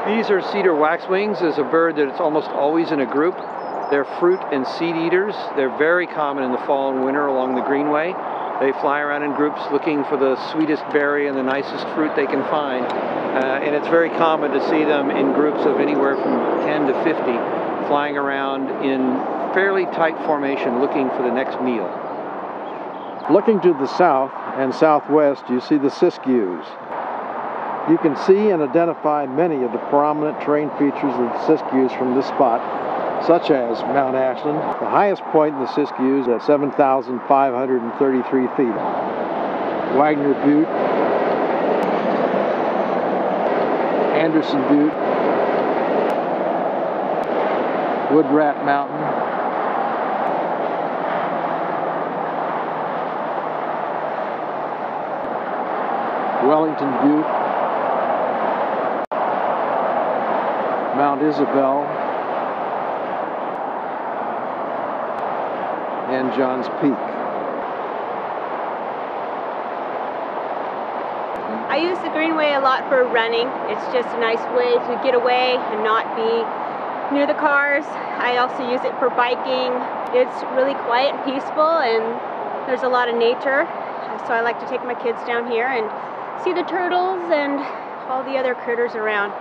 These are cedar waxwings. Is a bird that's almost always in a group. They're fruit and seed eaters. They're very common in the fall and winter along the Greenway. They fly around in groups looking for the sweetest berry and the nicest fruit they can find. And it's very common to see them in groups of anywhere from 10 to 50 flying around in fairly tight formation looking for the next meal. Looking to the south and southwest, you see the Siskiyous. You can see and identify many of the prominent terrain features of the Siskiyous from this spot, such as Mount Ashland, the highest point in the Siskiyous at 7,533 feet. Wagner Butte, Anderson Butte, Woodrat Mountain, Wellington Butte, Mount Isabel, and Johns Peak. I use the Greenway a lot for running. It's just a nice way to get away and not be near the cars. I also use it for biking. It's really quiet and peaceful, and there's a lot of nature. So I like to take my kids down here and see the turtles and all the other critters around.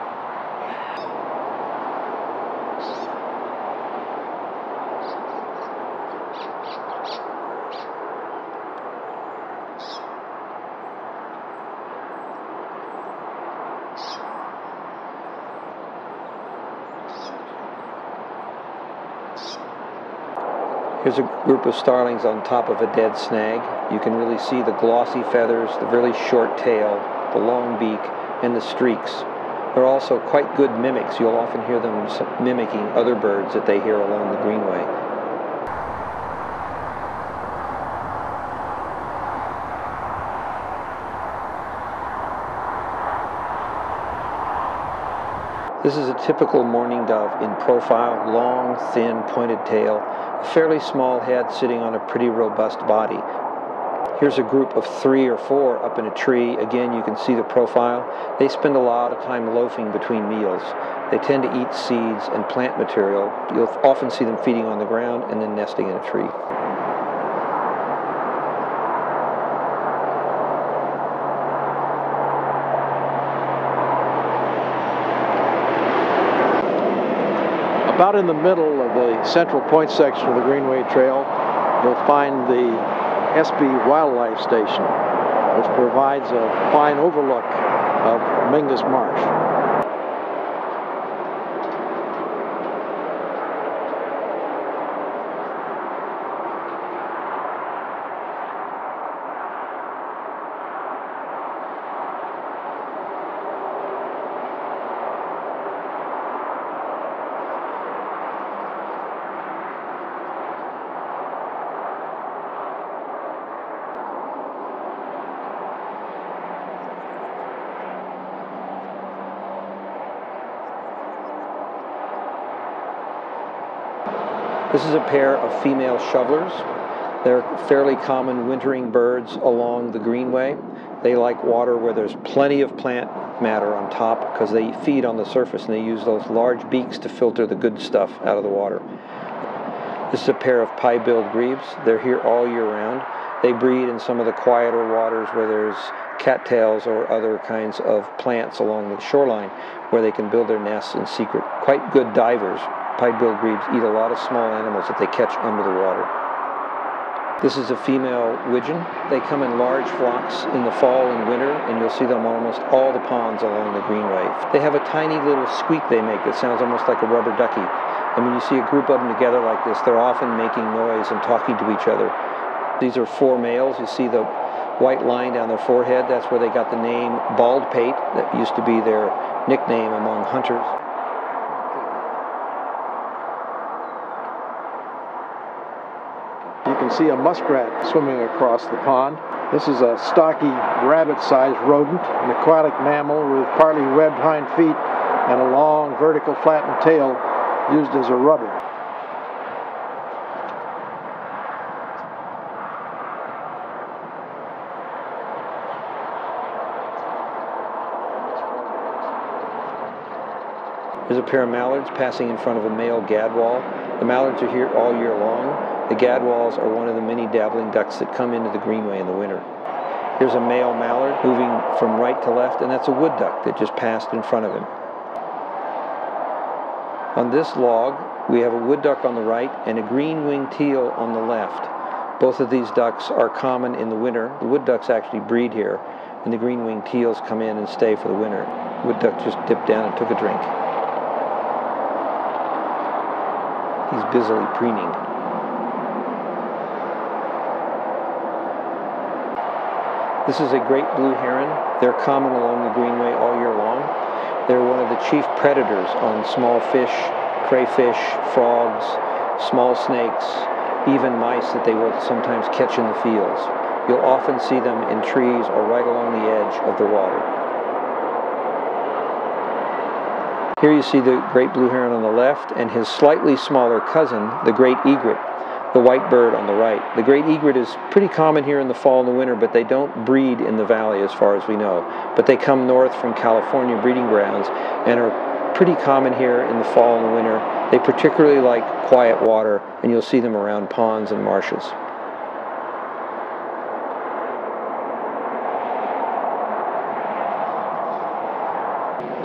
Here's a group of starlings on top of a dead snag. You can really see the glossy feathers, the really short tail, the long beak, and the streaks. They're also quite good mimics. You'll often hear them mimicking other birds that they hear along the Greenway. This is a typical mourning dove in profile, long, thin, pointed tail, a fairly small head sitting on a pretty robust body. Here's a group of 3 or 4 up in a tree. Again, you can see the profile. They spend a lot of time loafing between meals. They tend to eat seeds and plant material. You'll often see them feeding on the ground and then nesting in a tree. About in the middle of the central point section of the Greenway Trail, you'll find the SB Wildlife Station, which provides a fine overlook of Mingus Marsh. This is a pair of female shovelers. They're fairly common wintering birds along the Greenway. They like water where there's plenty of plant matter on top because they feed on the surface and they use those large beaks to filter the good stuff out of the water. This is a pair of pie-billed grebes. They're here all year round. They breed in some of the quieter waters where there's cattails or other kinds of plants along the shoreline where they can build their nests in secret. Quite good divers. Pie-billed grebes eat a lot of small animals that they catch under the water. This is a female widgeon. They come in large flocks in the fall and winter, and you'll see them on almost all the ponds along the Greenway. They have a tiny little squeak they make that sounds almost like a rubber ducky. And when you see a group of them together like this, they're often making noise and talking to each other. These are 4 males. You see the white line down their forehead. That's where they got the name bald pate. That used to be their nickname among hunters. You can see a muskrat swimming across the pond. This is a stocky, rabbit-sized rodent, an aquatic mammal with partly webbed hind feet and a long, vertical flattened tail used as a rudder. There's a pair of mallards passing in front of a male gadwall. The mallards are here all year long. The gadwalls are one of the many dabbling ducks that come into the greenway in the winter. Here's a male mallard moving from right to left, and that's a wood duck that just passed in front of him. On this log, we have a wood duck on the right and a green-winged teal on the left. Both of these ducks are common in the winter. The wood ducks actually breed here, and the green-winged teals come in and stay for the winter. The wood duck just dipped down and took a drink. He's busily preening. This is a great blue heron. They're common along the greenway all year long. They're one of the chief predators on small fish, crayfish, frogs, small snakes, even mice that they will sometimes catch in the fields. You'll often see them in trees or right along the edge of the water. Here you see the great blue heron on the left and his slightly smaller cousin, the great egret, the white bird on the right. The great egret is pretty common here in the fall and the winter, but they don't breed in the valley as far as we know. But they come north from California breeding grounds and are pretty common here in the fall and the winter. They particularly like quiet water, and you'll see them around ponds and marshes.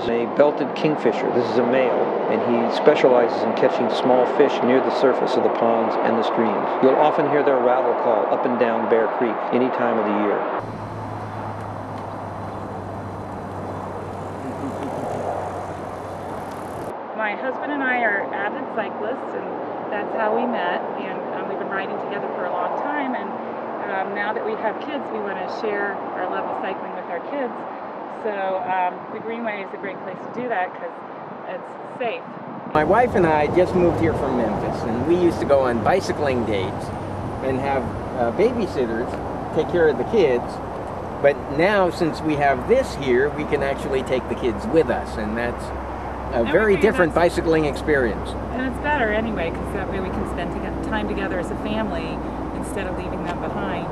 A belted kingfisher. This is a male, and he specializes in catching small fish near the surface of the ponds and the streams. You'll often hear their rattle call up and down Bear Creek any time of the year. My husband and I are avid cyclists, and that's how we met, and we've been riding together for a long time, and now that we have kids, we want to share our love of cycling with our kids. So the Greenway is a great place to do that because it's safe. My wife and I just moved here from Memphis, and we used to go on bicycling dates and have babysitters take care of the kids. But now, since we have this here, we can actually take the kids with us, and that's a very different bicycling experience. And it's better anyway, because that way we can spend time together as a family instead of leaving them behind.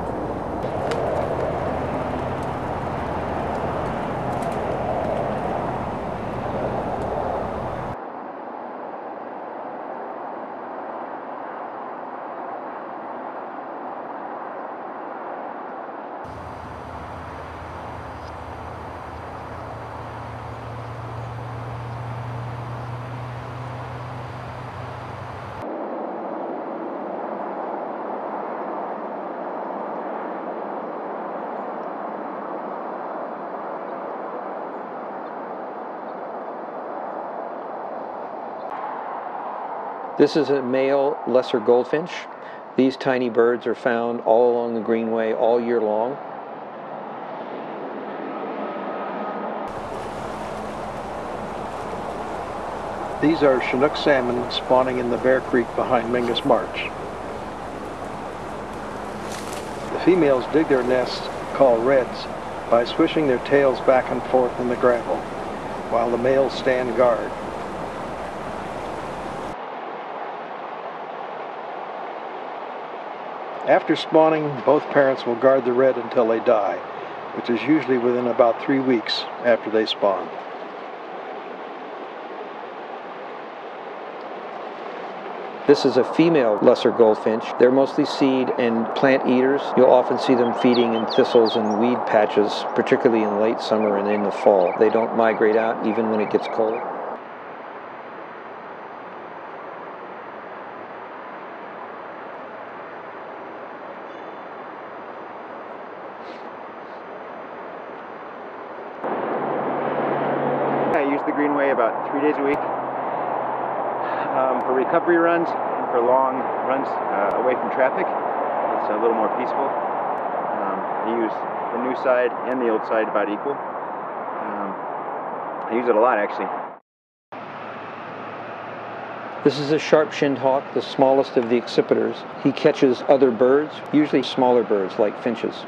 This is a male lesser goldfinch. These tiny birds are found all along the greenway all year long. These are Chinook salmon spawning in the Bear Creek behind Mingus Marsh. The females dig their nests, called reds, by swishing their tails back and forth in the gravel, while the males stand guard. After spawning, both parents will guard the red until they die, which is usually within about 3 weeks after they spawn. This is a female lesser goldfinch. They're mostly seed and plant eaters. You'll often see them feeding in thistles and weed patches, particularly in late summer and in the fall. They don't migrate out even when it gets cold. I use the Greenway about 3 days a week for recovery runs and for long runs away from traffic. It's a little more peaceful. I use the new side and the old side about equal. I use it a lot, actually. This is a sharp-shinned hawk, the smallest of the accipiters. He catches other birds, usually smaller birds like finches.